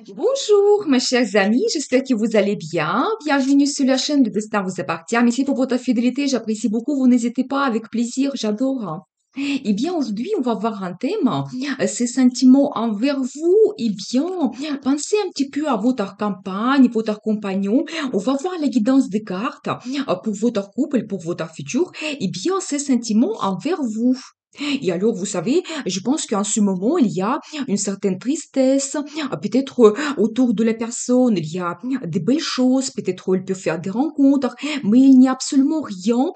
Bonjour, mes chers amis, j'espère que vous allez bien. Bienvenue sur la chaîne de Destin vous appartient. Merci pour votre fidélité, j'apprécie beaucoup. Vous n'hésitez pas, avec plaisir, j'adore. Eh bien, aujourd'hui, on va voir un thème, ces sentiments envers vous. Eh bien, pensez un petit peu à votre campagne, votre compagnon. On va voir la guidance des cartes pour votre couple, pour votre futur. Eh bien, ces sentiments envers vous. Et alors, vous savez, je pense qu'en ce moment, il y a une certaine tristesse, peut-être autour de la personne, il y a des belles choses, peut-être elle peut faire des rencontres, mais il n'y a absolument rien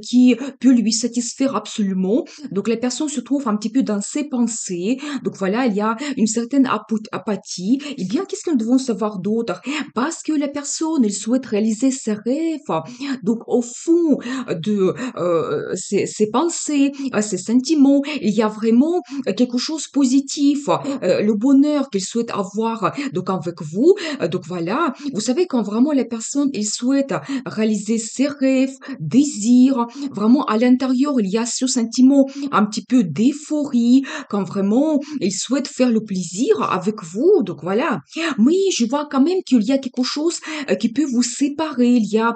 qui peut lui satisfaire absolument. Donc la personne se trouve un petit peu dans ses pensées. Donc voilà, il y a une certaine apathie. Eh bien, qu'est-ce que nous devons savoir d'autre? Parce que la personne, elle souhaite réaliser ses rêves. Donc au fond de ses pensées, ses sentiments, il y a vraiment quelque chose de positif, le bonheur qu'elle souhaite avoir donc avec vous. Donc voilà, vous savez quand vraiment la personne elle souhaite réaliser ses rêves, désirs, vraiment à l'intérieur il y a ce sentiment un petit peu d'euphorie quand vraiment il souhaite faire le plaisir avec vous. Donc voilà, mais je vois quand même qu'il y a quelque chose qui peut vous séparer. Il y a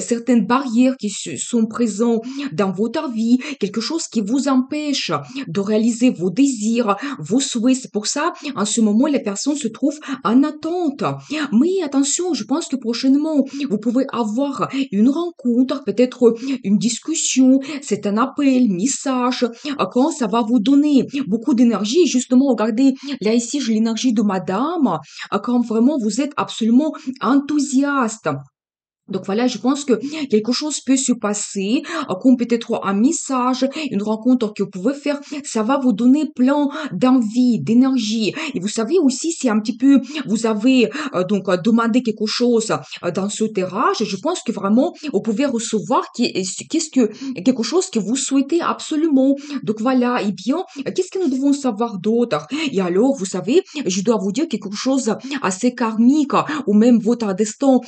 certaines barrières qui sont présentes dans votre vie, quelque chose qui vous empêche de réaliser vos désirs, vos souhaits. C'est pour ça, en ce moment, les personnes se trouvent en attente. Mais attention, je pense que prochainement, vous pouvez avoir une rencontre, peut-être une discussion, c'est un appel, message, quand ça va vous donner beaucoup d'énergie. Justement, regardez, là ici, j'ai l'énergie de madame, quand vraiment vous êtes absolument enthousiaste. Donc voilà, je pense que quelque chose peut se passer, comme peut-être un message, une rencontre que vous pouvez faire, ça va vous donner plein d'envie, d'énergie. Et vous savez aussi, si un petit peu vous avez demandé quelque chose dans ce terrage, je pense que vraiment vous pouvez recevoir qu'est-ce que quelque chose que vous souhaitez absolument. Donc voilà, et bien, qu'est-ce que nous devons savoir d'autre? Et alors, vous savez, je dois vous dire quelque chose assez karmique, ou même votre destin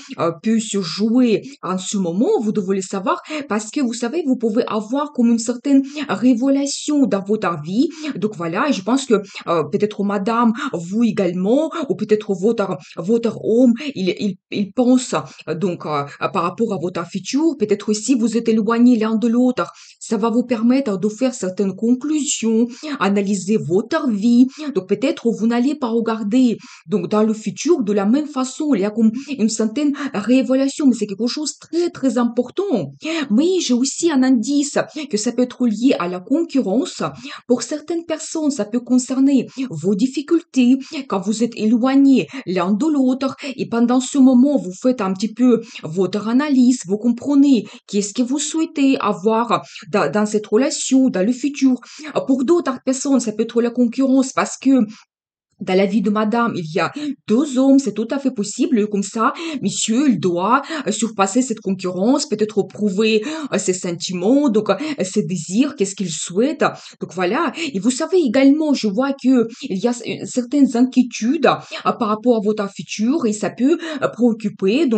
peut se jouer en ce moment, vous devez le savoir, parce que vous savez, vous pouvez avoir comme une certaine révélation dans votre vie. Donc voilà, et je pense que peut-être madame, vous également, ou peut-être votre homme, il pense par rapport à votre futur, peut-être si vous êtes éloignés l'un de l'autre, ça va vous permettre de faire certaines conclusions, analyser votre vie. Donc peut-être vous n'allez pas regarder donc dans le futur de la même façon. Il y a comme une certaine réévaluation, mais c'est quelque chose de très très important. Mais j'ai aussi un indice que ça peut être lié à la concurrence. Pour certaines personnes, ça peut concerner vos difficultés quand vous êtes éloignés l'un de l'autre et pendant ce moment, vous faites un petit peu votre analyse, vous comprenez qu'est-ce que vous souhaitez avoir dans cette relation, dans le futur. Pour d'autres personnes, ça peut être la concurrence parce que dans la vie de madame, il y a deux hommes, c'est tout à fait possible. Comme ça, monsieur, il doit surpasser cette concurrence, peut-être prouver ses sentiments, ses désirs, qu'est-ce qu'il souhaite. Donc voilà. Et vous savez également, je vois que il y a certaines inquiétudes par rapport à votre futur et ça peut préoccuper.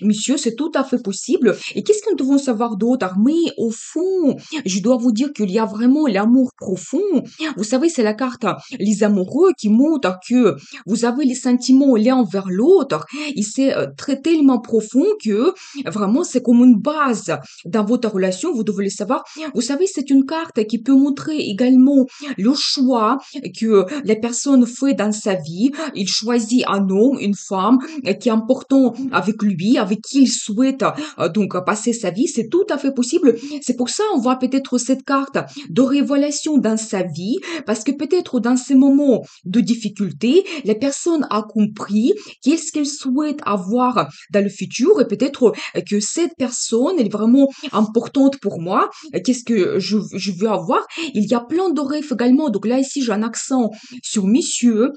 Monsieur, c'est tout à fait possible. Et qu'est-ce que nous devons savoir d'autre? Mais au fond, je dois vous dire qu'il y a vraiment l'amour profond. Vous savez, c'est la carte les amoureux qui montrent que vous avez les sentiments l'un envers l'autre et c'est très tellement profond que vraiment c'est comme une base dans votre relation, vous devez le savoir. Vous savez, c'est une carte qui peut montrer également le choix que la personne fait dans sa vie. Il choisit un homme, une femme qui est important avec lui, avec qui il souhaite passer sa vie. C'est tout à fait possible. C'est pour ça on voit peut-être cette carte de révélation dans sa vie parce que peut-être dans ces moments de difficulté, la personne a compris qu'est-ce qu'elle souhaite avoir dans le futur et peut-être que cette personne elle est vraiment importante pour moi. Qu'est-ce que je veux avoir? Il y a plein de rêves également. Donc là, ici, j'ai un accent sur monsieur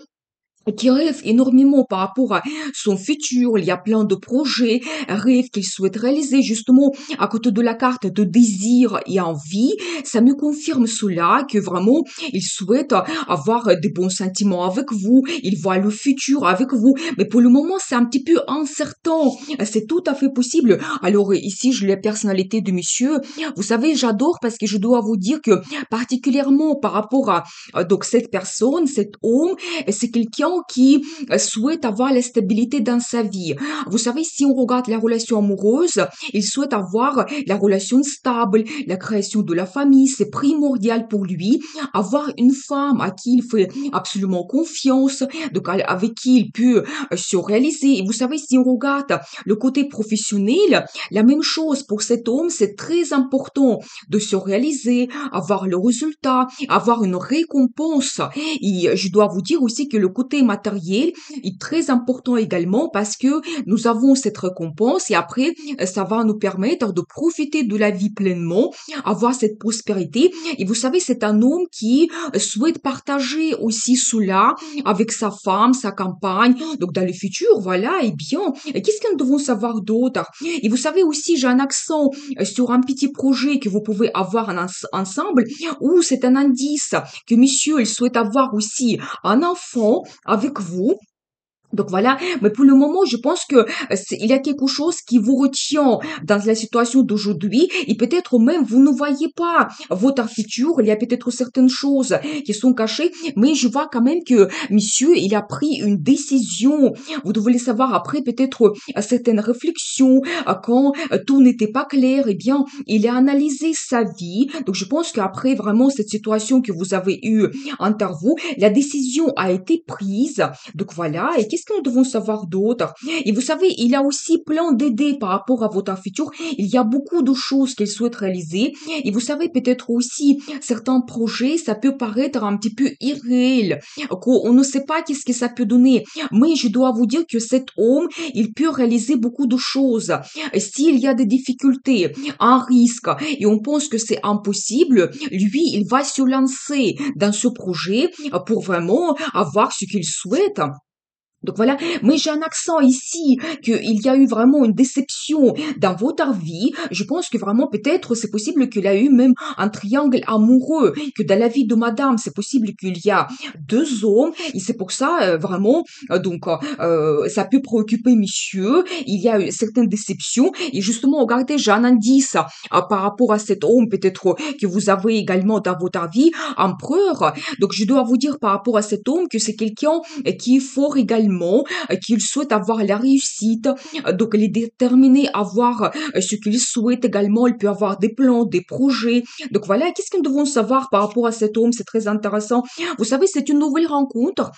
qui rêve énormément par rapport à son futur. Il y a plein de projets, rêves qu'il souhaite réaliser justement à côté de la carte de désir et envie. Ça me confirme cela, que vraiment, il souhaite avoir des bons sentiments avec vous. Il voit le futur avec vous. Mais pour le moment, c'est un petit peu incertain. C'est tout à fait possible. Alors ici, je l'ai la personnalité de monsieur. Vous savez, j'adore parce que je dois vous dire que particulièrement par rapport à cette personne, cet homme, c'est quelqu'un qui souhaite avoir la stabilité dans sa vie. Vous savez, si on regarde la relation amoureuse, il souhaite avoir la relation stable, la création de la famille, c'est primordial pour lui. Avoir une femme à qui il fait absolument confiance, donc avec qui il peut se réaliser. Et vous savez, si on regarde le côté professionnel, la même chose pour cet homme, c'est très important de se réaliser, avoir le résultat, avoir une récompense. Et je dois vous dire aussi que le côté matériel est très important également parce que nous avons cette récompense et après, ça va nous permettre de profiter de la vie pleinement, avoir cette prospérité. Et vous savez, c'est un homme qui souhaite partager aussi cela avec sa femme, sa compagne. Donc, dans le futur, voilà, et bien, qu'est-ce que nous devons savoir d'autre? Et vous savez aussi, j'ai un accent sur un petit projet que vous pouvez avoir ensemble, ou c'est un indice que monsieur, il souhaite avoir aussi un enfant avec vous. Donc voilà, mais pour le moment, je pense que il y a quelque chose qui vous retient dans la situation d'aujourd'hui et peut-être même vous ne voyez pas votre futur, il y a peut-être certaines choses qui sont cachées, mais je vois quand même que monsieur, il a pris une décision. Vous devez le savoir après peut-être certaines réflexions quand tout n'était pas clair, eh bien, il a analysé sa vie. Donc je pense qu'après vraiment cette situation que vous avez eue entre vous, la décision a été prise. Donc voilà, et qu'est-ce que nous devons savoir d'autre? Et vous savez, il a aussi plein d'idées par rapport à votre futur. Il y a beaucoup de choses qu'il souhaite réaliser. Et vous savez, peut-être aussi, certains projets, ça peut paraître un petit peu irréel, qu'on ne sait pas qu'est-ce que ça peut donner. Mais je dois vous dire que cet homme, il peut réaliser beaucoup de choses. Et s'il y a des difficultés, un risque, et on pense que c'est impossible, lui, il va se lancer dans ce projet pour vraiment avoir ce qu'il souhaite. Donc voilà, mais j'ai un accent ici qu'il y a eu vraiment une déception dans votre vie. Je pense que vraiment peut-être c'est possible qu'il y a eu même un triangle amoureux, que dans la vie de madame c'est possible qu'il y a deux hommes et c'est pour ça vraiment ça peut préoccuper monsieur. Il y a eu certaines déceptions et justement regardez j'ai un indice par rapport à cet homme peut-être que vous avez également dans votre vie, empereur. Donc je dois vous dire par rapport à cet homme que c'est quelqu'un qui est fort également, qu'il souhaite avoir la réussite, donc il est déterminé à avoir ce qu'il souhaite également, il peut avoir des plans, des projets. Donc voilà, qu'est-ce que nous devons savoir par rapport à cet homme? C'est très intéressant. Vous savez, c'est une nouvelle rencontre.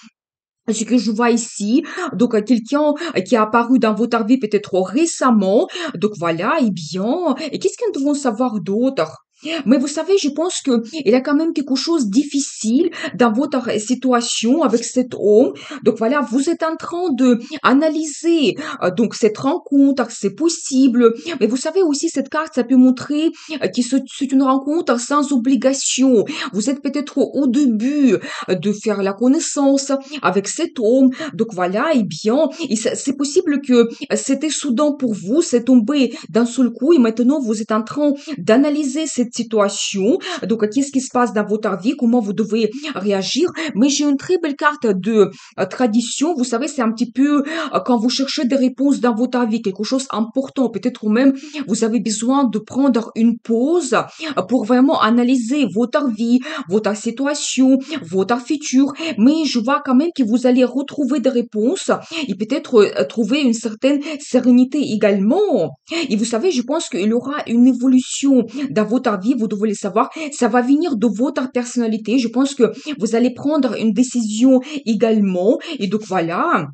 Ce que je vois ici, donc quelqu'un qui a apparu dans votre vie peut-être récemment, donc voilà, et bien, et qu'est-ce que nous devons savoir d'autre? Mais vous savez, je pense que il y a quand même quelque chose de difficile dans votre situation avec cet homme. Donc voilà, vous êtes en train de analyser donc cette rencontre, c'est possible. Mais vous savez aussi cette carte, ça peut montrer que c'est une rencontre sans obligation. Vous êtes peut-être au début de faire la connaissance avec cet homme. Donc voilà, et bien, c'est possible que c'était soudain pour vous, c'est tombé d'un seul coup et maintenant vous êtes en train d'analyser cette situation. Donc qu'est-ce qui se passe dans votre vie, comment vous devez réagir. Mais j'ai une très belle carte de tradition. Vous savez, c'est un petit peu quand vous cherchez des réponses dans votre vie, quelque chose d'important. Peut-être même vous avez besoin de prendre une pause pour vraiment analyser votre vie, votre situation, votre futur. Mais je vois quand même que vous allez retrouver des réponses et peut-être trouver une certaine sérénité également. Et vous savez, je pense qu'il y aura une évolution dans votre vie, vous devez le savoir. Ça va venir de votre personnalité. Je pense que vous allez prendre une décision également. Et donc voilà.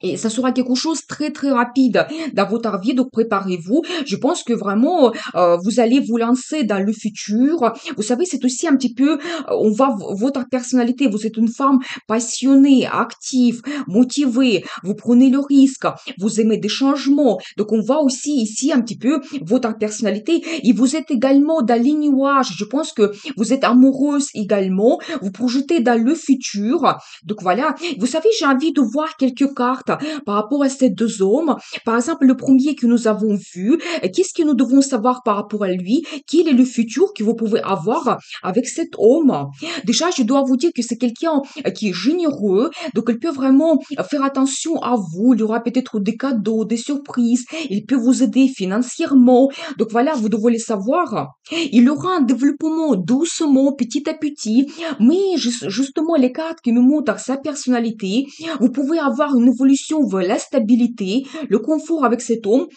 Et ça sera quelque chose très très rapide dans votre vie, donc préparez-vous. Je pense que vraiment vous allez vous lancer dans le futur. Vous savez, c'est aussi un petit peu, on voit votre personnalité. Vous êtes une femme passionnée, active, motivée. Vous prenez le risque. Vous aimez des changements. Donc on voit aussi ici un petit peu votre personnalité. Et vous êtes également dans les nuages. Je pense que vous êtes amoureuse également. Vous projetez dans le futur. Donc voilà. Vous savez, j'ai envie de voir quelques cartes cartes par rapport à ces deux hommes. Par exemple, le premier que nous avons vu, qu'est-ce que nous devons savoir par rapport à lui? Quel est le futur que vous pouvez avoir avec cet homme? Déjà, je dois vous dire que c'est quelqu'un qui est généreux, donc il peut vraiment faire attention à vous. Il y aura peut-être des cadeaux, des surprises. Il peut vous aider financièrement. Donc voilà, vous devez le savoir. Il aura un développement doucement, petit à petit, mais justement, les cartes qui me montrent sa personnalité, vous pouvez avoir une évolution vers la stabilité, le confort avec cet homme.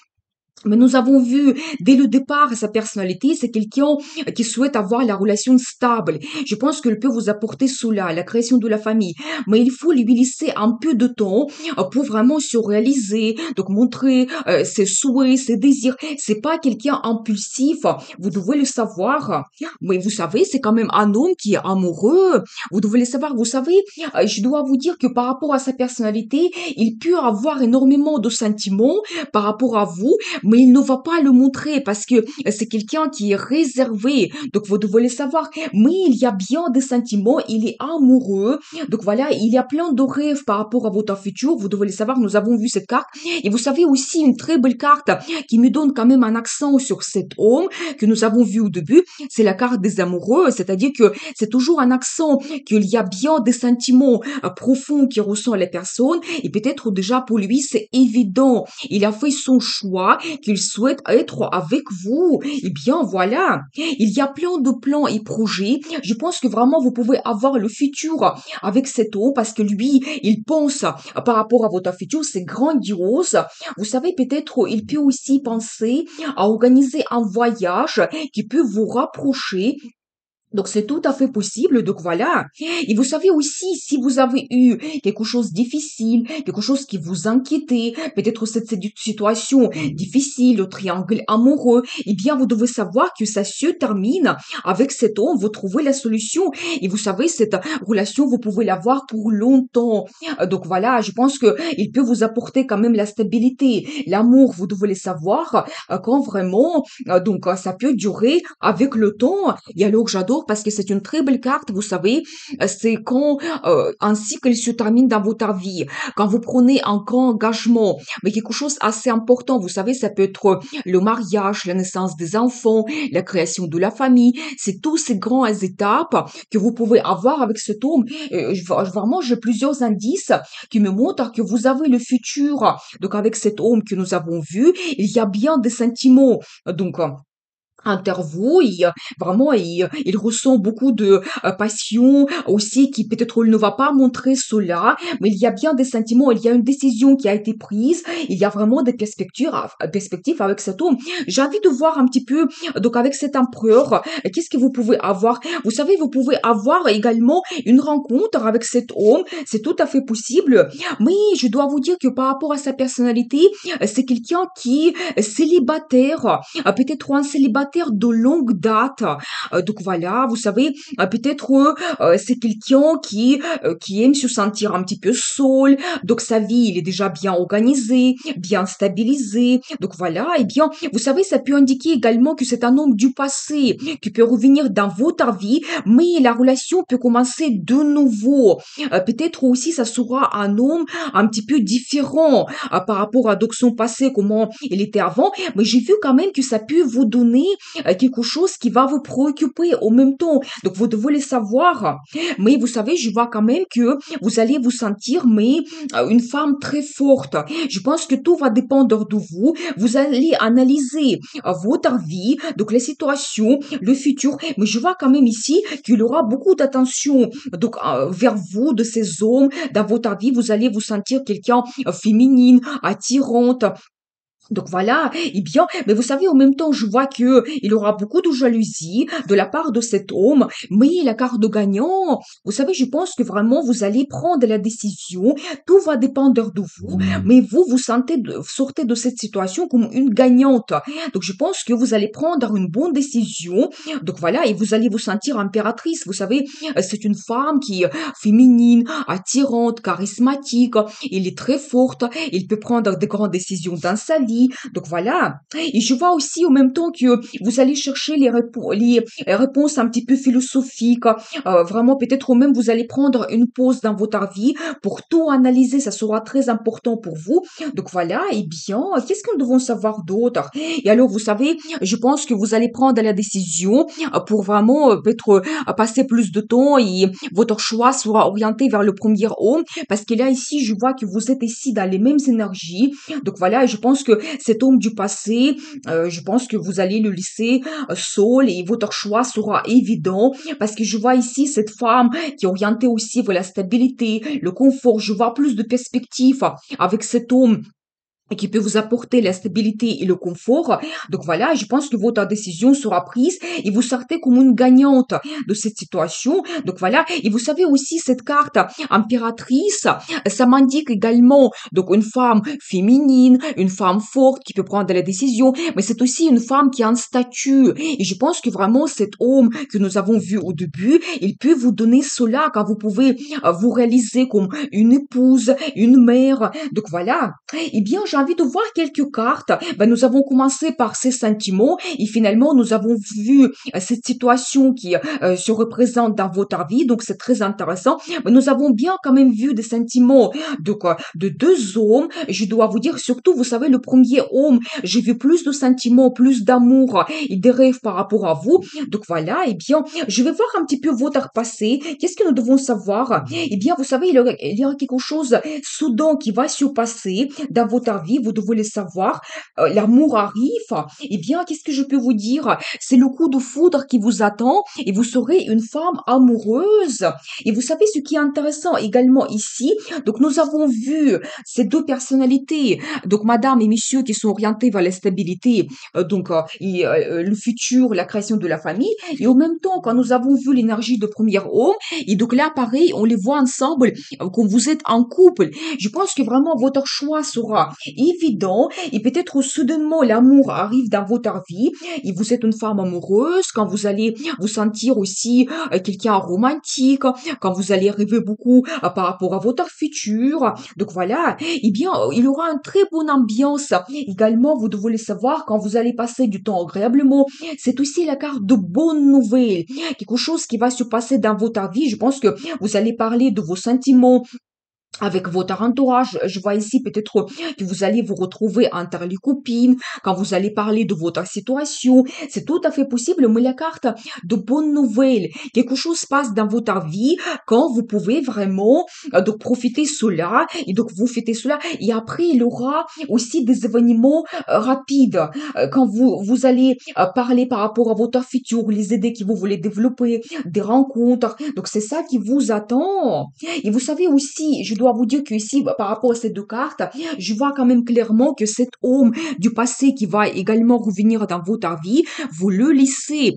Mais nous avons vu dès le départ sa personnalité, c'est quelqu'un qui souhaite avoir la relation stable. Je pense qu'il peut vous apporter cela, la création de la famille. Mais il faut lui laisser un peu de temps pour vraiment se réaliser, donc montrer ses souhaits, ses désirs. C'est pas quelqu'un impulsif, vous devez le savoir. Mais vous savez, c'est quand même un homme qui est amoureux. Vous devez le savoir. Vous savez, je dois vous dire que par rapport à sa personnalité, il peut avoir énormément de sentiments par rapport à vous, mais il ne va pas le montrer parce que c'est quelqu'un qui est réservé. Donc, vous devez le savoir. Mais il y a bien des sentiments, il est amoureux. Donc, voilà, il y a plein de rêves par rapport à votre futur. Vous devez le savoir, nous avons vu cette carte. Et vous savez aussi une très belle carte qui me donne quand même un accent sur cet homme que nous avons vu au début. C'est la carte des amoureux, c'est-à-dire que c'est toujours un accent qu'il y a bien des sentiments profonds qui ressentent les personnes. Et peut-être déjà pour lui, c'est évident. Il a fait son choix qu'il souhaite être avec vous. Eh bien, voilà. Il y a plein de plans et projets. Je pense que vraiment, vous pouvez avoir le futur avec cet homme parce que lui, il pense par rapport à votre futur, c'est grandiose. Vous savez, peut-être, il peut aussi penser à organiser un voyage qui peut vous rapprocher. Donc c'est tout à fait possible. Donc voilà. Et vous savez aussi, si vous avez eu quelque chose de difficile, quelque chose qui vous inquiétait, peut-être cette situation difficile, le triangle amoureux, eh bien vous devez savoir que ça se termine avec cet homme, vous trouvez la solution. Et vous savez, cette relation, vous pouvez l'avoir pour longtemps. Donc voilà, je pense que il peut vous apporter quand même la stabilité, l'amour, vous devez le savoir, quand vraiment, ça peut durer avec le temps. Et alors j'adore parce que c'est une très belle carte, vous savez, c'est quand un cycle se termine dans votre vie, quand vous prenez un grand engagement, mais quelque chose assez important, vous savez, ça peut être le mariage, la naissance des enfants, la création de la famille, c'est tous ces grandes étapes que vous pouvez avoir avec cet homme. Vraiment, j'ai plusieurs indices qui me montrent que vous avez le futur. Donc avec cet homme que nous avons vu, il y a bien des sentiments. Donc, vous, vraiment, il ressent beaucoup de passion aussi, qui peut-être il ne va pas montrer cela, mais il y a bien des sentiments, il y a une décision qui a été prise, il y a vraiment des perspectives avec cet homme. J'ai envie de voir un petit peu, donc avec cet empereur, qu'est-ce que vous pouvez avoir? Vous savez, vous pouvez avoir également une rencontre avec cet homme, c'est tout à fait possible, mais je dois vous dire que par rapport à sa personnalité, c'est quelqu'un qui est célibataire, peut-être un célibataire de longue date. Donc voilà, vous savez, peut-être c'est quelqu'un qui aime se sentir un petit peu seul. Donc sa vie, il est déjà bien organisé, bien stabilisé. Donc voilà, et bien, vous savez, ça peut indiquer également que c'est un homme du passé qui peut revenir dans votre vie, mais la relation peut commencer de nouveau. Peut-être aussi, ça sera un homme un petit peu différent par rapport à donc son passé, comment il était avant. Mais j'ai vu quand même que ça peut vous donner quelque chose qui va vous préoccuper en même temps. Donc, vous devez le savoir. Mais vous savez, je vois quand même que vous allez vous sentir, mais une femme très forte. Je pense que tout va dépendre de vous. Vous allez analyser votre vie, donc les situations, le futur. Mais je vois quand même ici qu'il y aura beaucoup d'attention donc vers vous, de ces hommes dans votre vie. Vous allez vous sentir quelqu'un féminine, attirante. Donc voilà, eh bien, mais vous savez, en même temps, je vois que il aura beaucoup de jalousie de la part de cet homme, mais la carte de gagnant, vous savez, je pense que vraiment vous allez prendre la décision, tout va dépendre de vous, mais vous, sortez de cette situation comme une gagnante. Donc je pense que vous allez prendre une bonne décision, donc voilà, et vous allez vous sentir impératrice, vous savez, c'est une femme qui est féminine, attirante, charismatique, elle est très forte, elle peut prendre de grandes décisions dans sa vie, vie. Donc voilà. Et je vois aussi en même temps que vous allez chercher les réponses un petit peu philosophiques. Vraiment, peut-être même vous allez prendre une pause dans votre vie pour tout analyser. Ça sera très important pour vous. Donc voilà. Eh bien, qu'est-ce que nous devons savoir d'autre? Et alors, vous savez, je pense que vous allez prendre la décision pour vraiment peut-être passer plus de temps et votre choix sera orienté vers le premier homme parce que là, ici, je vois que vous êtes ici dans les mêmes énergies. Donc voilà, et je pense que cet homme du passé, je pense que vous allez le laisser seul et votre choix sera évident parce que je vois ici cette femme qui est orientée aussi vers la stabilité, le confort. Je vois plus de perspectives avec cet homme et qui peut vous apporter la stabilité et le confort. Donc voilà, je pense que votre décision sera prise et vous sortez comme une gagnante de cette situation. Donc voilà, et vous savez aussi cette carte impératrice, ça m'indique également donc une femme féminine, une femme forte qui peut prendre la décision, mais c'est aussi une femme qui a un statut. Et je pense que vraiment cet homme que nous avons vu au début, il peut vous donner cela quand vous pouvez vous réaliser comme une épouse, une mère. Donc voilà, eh bien, j'ai envie de voir quelques cartes. Ben, nous avons commencé par ces sentiments et finalement, nous avons vu cette situation qui se représente dans votre vie. Donc, c'est très intéressant. Mais nous avons bien quand même vu des sentiments de deux hommes. Je dois vous dire, surtout, vous savez, le premier homme, j'ai vu plus de sentiments, plus d'amour et des rêves par rapport à vous. Donc, voilà, eh bien, je vais voir un petit peu votre passé. Qu'est-ce que nous devons savoir? Eh bien, vous savez, il y a quelque chose soudain qui va se passer dans votre vie, vous devez le savoir. L'amour arrive. Eh bien, qu'est-ce que je peux vous dire? C'est le coup de foudre qui vous attend et vous serez une femme amoureuse. Et vous savez ce qui est intéressant également ici. Donc, nous avons vu ces deux personnalités, donc madame et monsieur qui sont orientés vers la stabilité, le futur, la création de la famille. Et en même temps, quand nous avons vu l'énergie de premier homme, et donc là, pareil, on les voit ensemble, quand vous êtes en couple. Je pense que vraiment votre choix sera évident et peut-être soudainement l'amour arrive dans votre vie et vous êtes une femme amoureuse quand vous allez vous sentir aussi quelqu'un romantique, quand vous allez rêver beaucoup par rapport à votre futur. Donc voilà, eh bien, il y aura une très bonne ambiance. Également, vous devez le savoir quand vous allez passer du temps agréablement. C'est aussi la carte de bonnes nouvelles, quelque chose qui va se passer dans votre vie. Je pense que vous allez parler de vos sentiments, avec votre entourage. Je vois ici peut-être que vous allez vous retrouver entre les copines, quand vous allez parler de votre situation. C'est tout à fait possible, mais la carte de bonnes nouvelles, quelque chose se passe dans votre vie quand vous pouvez vraiment donc profiter cela et donc vous fêtez cela. Et après, il y aura aussi des événements rapides quand vous allez parler par rapport à votre futur, les idées que vous voulez développer, des rencontres. Donc c'est ça qui vous attend. Et vous savez aussi, je dois vous dire que ici, par rapport à ces deux cartes, je vois quand même clairement que cet homme du passé qui va également revenir dans votre vie, vous le laissez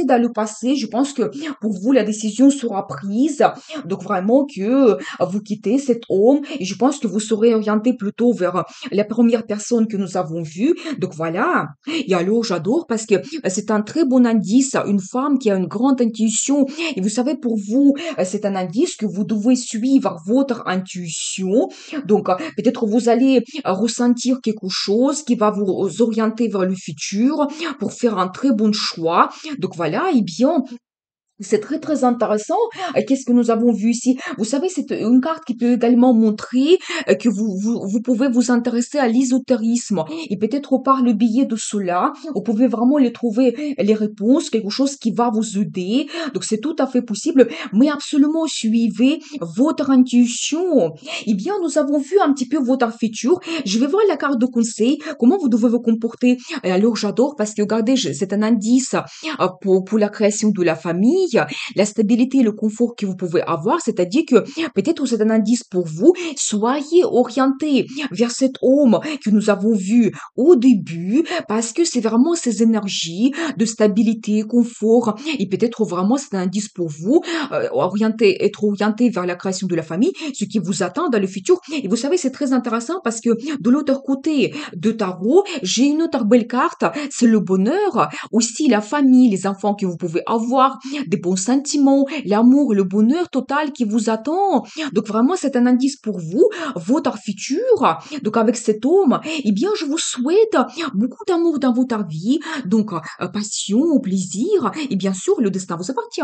dans le passé. Je pense que pour vous, la décision sera prise. Donc vraiment que vous quittez cet homme et je pense que vous serez orienté plutôt vers la première personne que nous avons vue. Donc voilà. Et alors, j'adore parce que c'est un très bon indice, une femme qui a une grande intuition. Et vous savez, pour vous, c'est un indice que vous devez suivre votre intuition. Donc, peut-être vous allez ressentir quelque chose qui va vous orienter vers le futur pour faire un très bon choix. Donc voilà, eh bien, c'est très très intéressant. Qu'est-ce que nous avons vu ici? Vous savez, c'est une carte qui peut également montrer que vous pouvez vous intéresser à l'ésotérisme. Et peut-être par le biais de cela, vous pouvez vraiment les trouver les réponses, quelque chose qui va vous aider. Donc c'est tout à fait possible, mais absolument suivez votre intuition. Eh bien, nous avons vu un petit peu votre futur. Je vais voir la carte de conseil, comment vous devez vous comporter. Et alors j'adore parce que regardez, c'est un indice pour la création de la famille, la stabilité et le confort que vous pouvez avoir, c'est-à-dire que peut-être c'est un indice pour vous, soyez orientés vers cet homme que nous avons vu au début, parce que c'est vraiment ces énergies de stabilité, confort, et peut-être vraiment c'est un indice pour vous, être orienté vers la création de la famille, ce qui vous attend dans le futur. Et vous savez, c'est très intéressant parce que de l'autre côté de tarot, j'ai une autre belle carte, c'est le bonheur, aussi la famille, les enfants que vous pouvez avoir, des des bons sentiments, l'amour, le bonheur total qui vous attend. Donc vraiment, c'est un indice pour vous, votre futur. Donc avec cet homme, eh bien, je vous souhaite beaucoup d'amour dans votre vie. Donc, passion, plaisir, et bien sûr, le destin vous appartient.